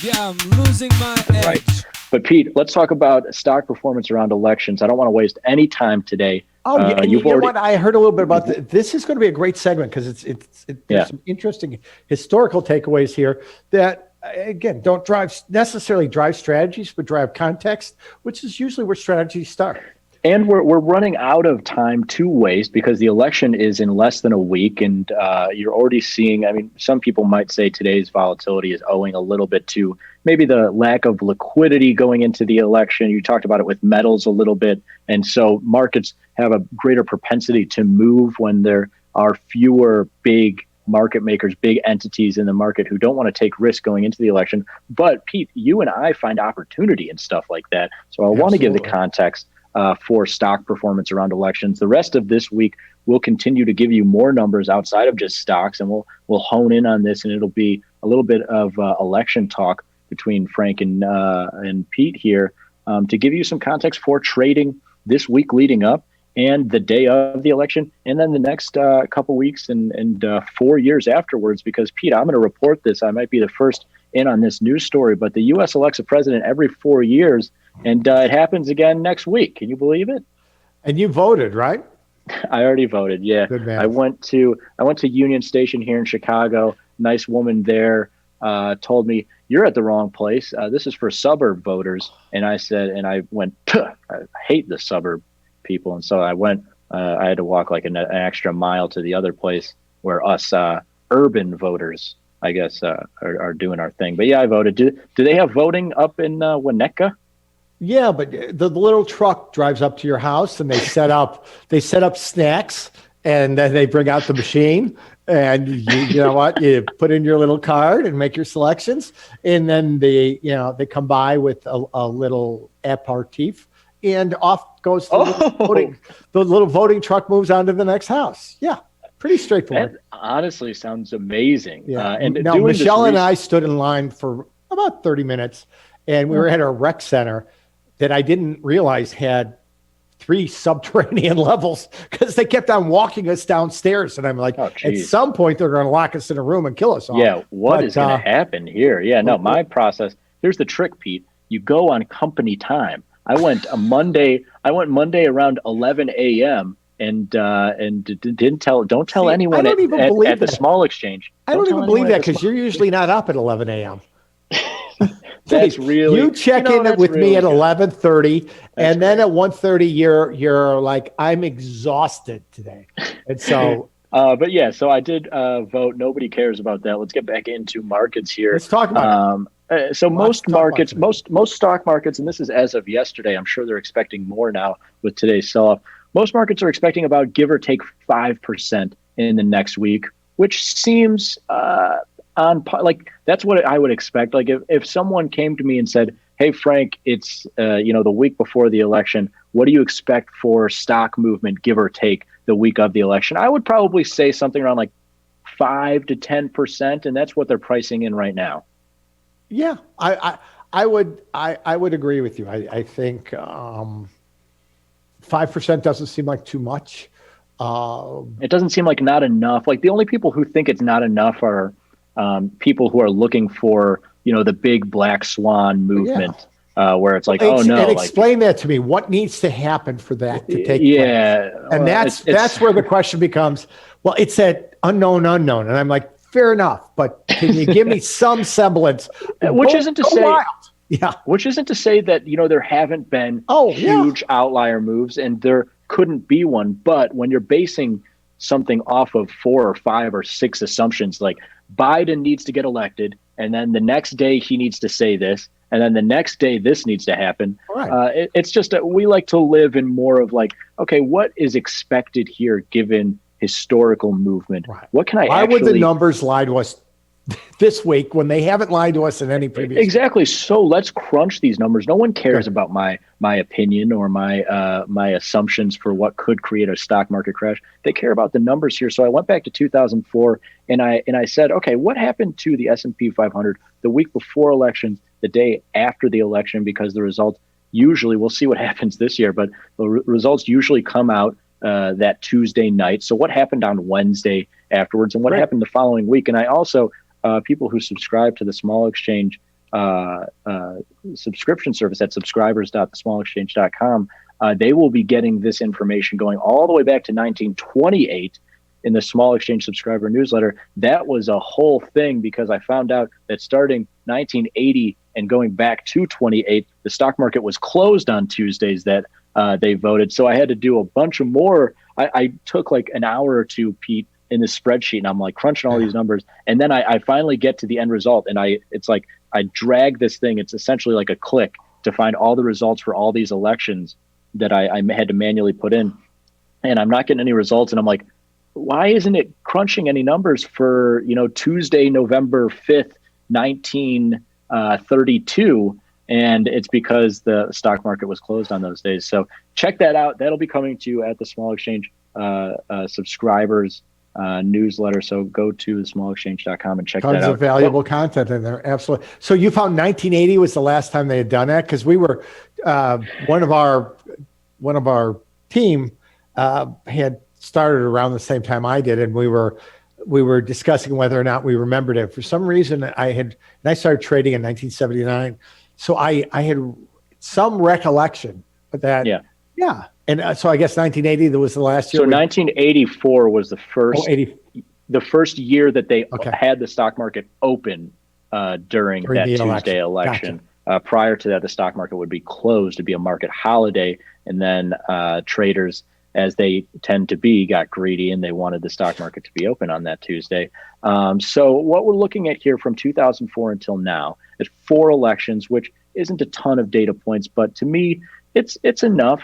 Yeah, I'm losing my edge. Right. But Pete, let's talk about stock performance around elections. I don't want to waste any time today. Oh, yeah, and you know what? I heard a little bit about this. Is going to be a great segment because there's some interesting historical takeaways here that, again, don't necessarily drive strategies, but drive context, which is usually where strategies start. And we're running out of time to waste because the election is in less than a week, and you're already seeing, I mean, some people might say today's volatility is owing a little bit to maybe the lack of liquidity going into the election. You talked about it with metals a little bit, and so markets have a greater propensity to move when there are fewer big market makers, big entities in the market who don't want to take risk going into the election. But Pete, you and I find opportunity in stuff like that. So I want to give the context for stock performance around elections. The rest of this week, we'll continue to give you more numbers outside of just stocks, and we'll hone in on this, and it'll be a little bit of election talk between Frank and Pete here to give you some context for trading this week leading up and the day of the election, and then the next couple weeks and 4 years afterwards. Because Pete, I'm going to report this. I might be the first in on this news story, but the U.S. elects a president every 4 years. And it happens again next week. Can you believe it? And you voted, right? I already voted. Yeah. Good man. I went to Union Station here in Chicago. Nice woman there told me, "You're at the wrong place. This is for suburb voters." And I said, and I went, "Puh, I hate the suburb people." And so I went. I had to walk like an extra mile to the other place where us urban voters, I guess, are doing our thing. But yeah, I voted. Do they have voting up in Winnetka? Yeah, but the little truck drives up to your house and they set up snacks, and then they bring out the machine, and you know what? You put in your little card and make your selections, and then they come by with a little aperitif, and off goes the little voting truck moves on to the next house. Yeah, pretty straightforward. That honestly sounds amazing. Yeah. And now Michelle and I stood in line for about 30 minutes, and we were at a rec center that I didn't realize had 3 subterranean levels because they kept on walking us downstairs. And I'm like, at some point, they're going to lock us in a room and kill us all. Yeah, what is going to happen here? Yeah, no, my process, here's the trick, Pete. You go on company time. I went Monday around 11 a.m. and don't tell anyone at the small exchange. I don't even believe that because you're usually not up at 11 a.m. That's really you check in with me at 11:30, and then at 1:30 you're like, I'm exhausted today, and so. But yeah, so I did vote. Nobody cares about that. Let's get back into markets here. Let's talk about it. So most markets, most stock markets, and this is as of yesterday. I'm sure they're expecting more now with today's sell-off. Most markets are expecting about give or take 5% in the next week, which seems like that's what I would expect. Like if someone came to me and said, "Hey Frank, it's the week before the election. What do you expect for stock movement, give or take, the week of the election?" I would probably say something around like 5 to 10%, and that's what they're pricing in right now. Yeah, I would agree with you. I think 5% doesn't seem like too much. It doesn't seem like not enough. Like the only people who think it's not enough are people who are looking for, the big black swan movement, where it's like, oh no. And explain that to me. What needs to happen for that to take place? Yeah. And that's where the question becomes, well, it's that unknown. And I'm like, fair enough, but can you give me some semblance? Which isn't to say, wild. Yeah. Which isn't to say that, there haven't been huge outlier moves, and there couldn't be one. But when you're basing something off of 4 or 5 or 6 assumptions, like Biden needs to get elected, and then the next day he needs to say this, and then the next day this needs to happen. Right. It's just that we like to live in more of like, okay, what is expected here given historical movement? Right. What can Why would the numbers lie to us this week when they haven't lied to us in any previous? Exactly. So let's crunch these numbers. No one cares about my opinion or my assumptions for what could create a stock market crash. They care about the numbers here. So I went back to 2004 and I said, okay, what happened to the S&P 500 the week before elections, the day after the election? Because the results usually, we'll see what happens this year, but the results usually come out that Tuesday night. So what happened on Wednesday afterwards, and what happened the following week? And I also, people who subscribe to the small exchange subscription service at subscribers.thesmallexchange.com, they will be getting this information going all the way back to 1928 in the Small Exchange subscriber newsletter. That was a whole thing because I found out that starting 1980 and going back to 28, the stock market was closed on Tuesdays that they voted. So I had to do a bunch of more. I took like an hour or two, Pete, in this spreadsheet, and I'm like crunching all these numbers. And then I finally get to the end result, and it's like I drag this thing. It's essentially like a click to find all the results for all these elections that I had to manually put in. And I'm not getting any results. And I'm like, why isn't it crunching any numbers for, Tuesday, November 5th, 1932? And it's because the stock market was closed on those days. So check that out. That'll be coming to you at the Small Exchange subscribers newsletter. So go to thesmallexchange.com and check that out. Tons of valuable content in there. Absolutely. So you found 1980 was the last time they had done that? Because we were one of our team had started around the same time I did, and we were discussing whether or not we remembered it. For some reason, I started trading in 1979, so I had some recollection of that. Yeah. And so I guess 1980 that was the last year. So 1984 was the first year that they had the stock market open during that Tuesday election. Gotcha. Prior to that, the stock market would be closed to be a market holiday, and then traders, as they tend to be, got greedy and they wanted the stock market to be open on that Tuesday. So what we're looking at here from 2004 until now is 4 elections, which isn't a ton of data points, but to me, it's enough.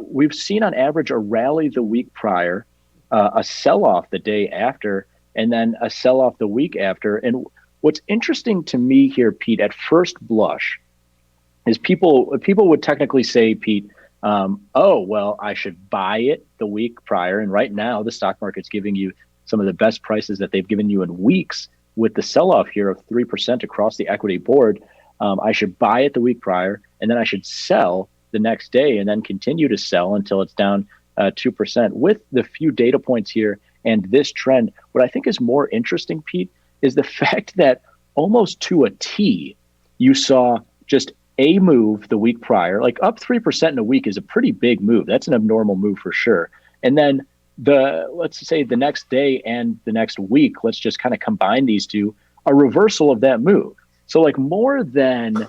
We've seen on average a rally the week prior, a sell-off the day after, and then a sell-off the week after. And what's interesting to me here, Pete, at first blush, is people would technically say, Pete, oh, well, I should buy it the week prior. And right now, the stock market's giving you some of the best prices that they've given you in weeks with the sell-off here of 3% across the equity board. I should buy it the week prior, and then I should sell the next day and then continue to sell until it's down 2%. With the few data points here and this trend, what I think is more interesting, Pete, is the fact that almost to a T, you saw just a move the week prior. Like up 3% in a week is a pretty big move. That's an abnormal move for sure. And then let's say the next day and the next week, let's just kind of combine these two, a reversal of that move. So like more than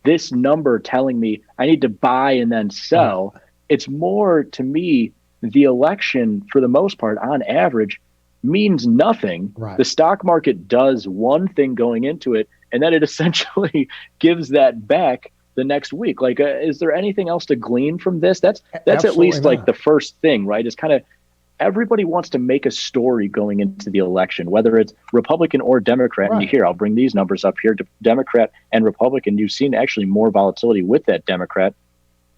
this number telling me I need to buy and then sell, it's more to me, the election for the most part on average means nothing. Right. The stock market does one thing going into it, and then it essentially gives that back the next week. Like, is there anything else to glean from this? That's at least like the first thing, right? Is kind of everybody wants to make a story going into the election, whether it's Republican or Democrat. Right. And here, I'll bring these numbers up here. Democrat and Republican, you've seen actually more volatility with that Democrat,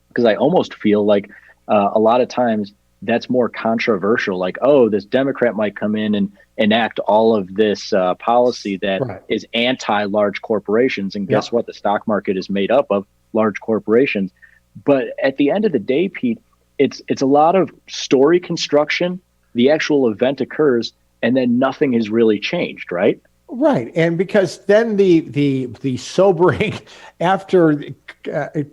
because I almost feel like a lot of times that's more controversial. Like, oh, this Democrat might come in and enact all of this policy that is anti-large corporations. And guess what? The stock market is made up of large corporations. But at the end of the day, Pete, it's a lot of story construction. The actual event occurs, and then nothing has really changed, right? Right, and because then the sobering, after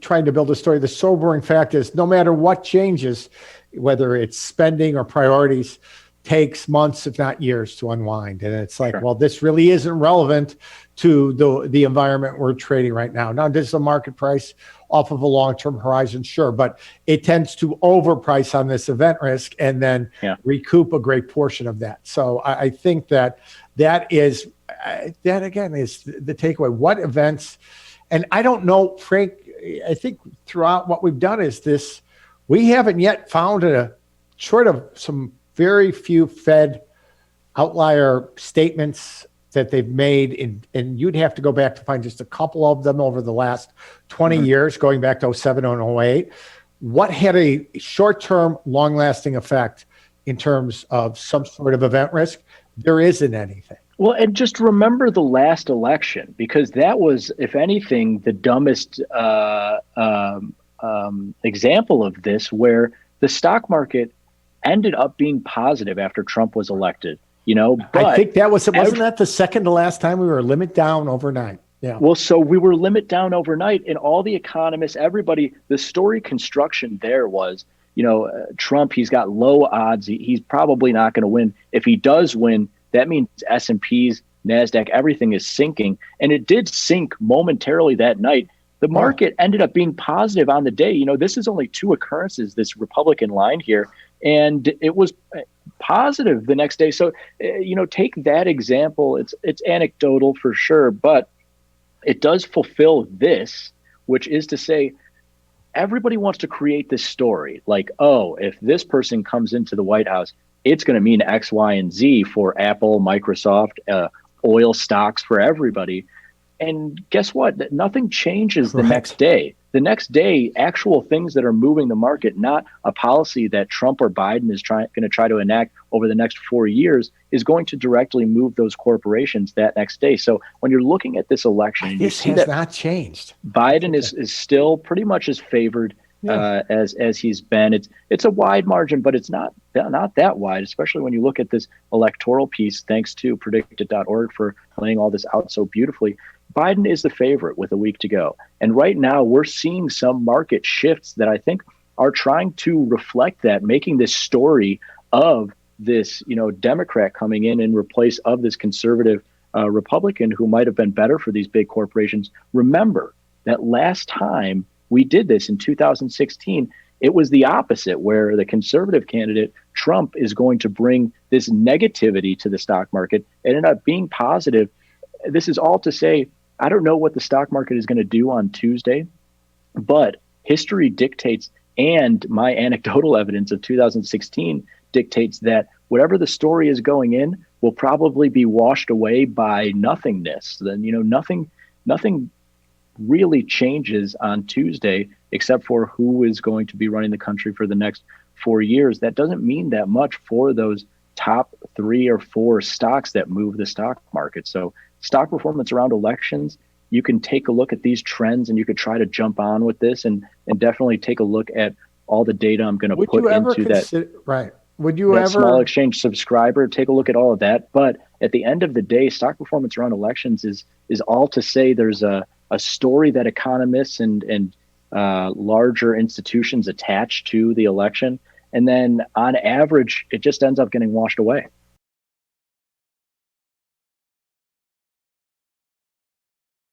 trying to build a story, the sobering fact is no matter what changes, whether it's spending or priorities, takes months, if not years, to unwind. And it's like, well, this really isn't relevant to the environment we're trading right now. Now, this is a market price off of a long-term horizon, sure, but it tends to overprice on this event risk and then recoup a great portion of that. So I think that is, that again is the takeaway. What events, and I don't know, Frank, I think throughout what we've done is this, we haven't yet found short of some very few Fed outlier statements that they've made, and you'd have to go back to find just a couple of them over the last 20 years, going back to 07 and 08. What had a short-term, long-lasting effect in terms of some sort of event risk? There isn't anything. Well, and just remember the last election, because that was, if anything, the dumbest example of this, where the stock market ended up being positive after Trump was elected. But I think that wasn't that the second to last time we were limit down overnight? Yeah. Well, so we were limit down overnight, and all the economists, everybody, the story construction there was, Trump. He's got low odds. He's probably not going to win. If he does win, that means S&Ps, Nasdaq, everything is sinking, and it did sink momentarily that night. The Oh, market ended up being positive on the day. This is only two occurrences, this Republican line here, and it was positive the next day. So, take that example. It's anecdotal for sure, but it does fulfill this, which is to say, everybody wants to create this story like, oh, if this person comes into the White House, it's going to mean X, Y, and Z for Apple, Microsoft, oil stocks, for everybody. And guess what? Nothing changes the right. next day. The next day, actual things that are moving the market, not a policy that Trump or Biden is going to try to enact over the next 4 years, is going to directly move those corporations that next day. So when you're looking at this election and you This see has that not changed. That's Biden okay. is still pretty much as favored Yeah. as he's been. It's a wide margin, but it's not that wide, especially when you look at this electoral piece. Thanks to predicted.org for laying all this out so beautifully. Biden is the favorite with a week to go. And right now we're seeing some market shifts that I think are trying to reflect that, making this story of this, Democrat coming in replace of this conservative Republican who might have been better for these big corporations. Remember that last time we did this in 2016, it was the opposite, where the conservative candidate, Trump, is going to bring this negativity to the stock market. It ended up being positive. This is all to say, I don't know what the stock market is going to do on Tuesday, but history dictates, and my anecdotal evidence of 2016 dictates that whatever the story is going in will probably be washed away by nothingness. Then, nothing really changes on Tuesday except for who is going to be running the country for the next 4 years. That doesn't mean that much for those top 3 or 4 stocks that move the stock market. So stock performance around elections, you can take a look at these trends and you could try to jump on with this and definitely take a look at all the data I'm going to Would you put ever into consider, right? Would you that small ever, exchange subscriber. Take a look at all of that. But at the end of the day, stock performance around elections is all to say there's a story that economists and larger institutions attach to the election. And then on average, it just ends up getting washed away.